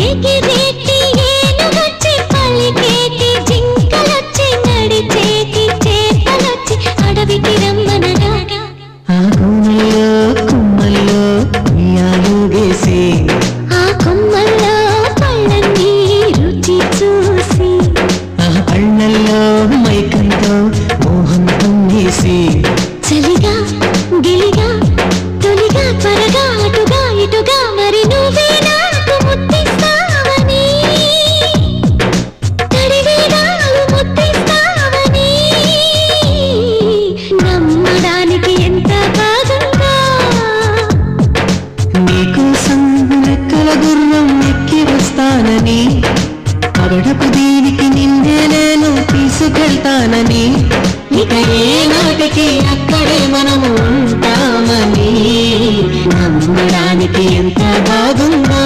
ఎగిరేటి ఏనుగొచ్చి పలికేటి జింకలొచ్చి నడిచేటి చేతలొచ్చి అడవికి రమ్మనగా ఆ కొమ్మల్లో కొమ్మల్లో ఉయ్యాలుగేసి ఆ కొమ్మల్లో పళ్ళన్నీ రుచి చూసి ఆ పళ్ళల్లో మైకంతో మోహం తుమ్మేసి చలిగా గిలిగా తొలిగా త్వరగా అటుగా ఇటుగా మరి నువ్వే నాకు ముద్దిస్తావని తడివేగాలు ముద్దిస్తావని నమ్మడానికి ఎంత బాగుందో నీకోసం రెక్కల గుర్రం ఎక్కి వస్తానని పగడపు దీనికి నిన్నే నేను తీసుకెళ్తానని ఇక ఏ నాటికి అక్కడే మనము ఉంటామని నమ్మడానికి ఎంత బాగుందో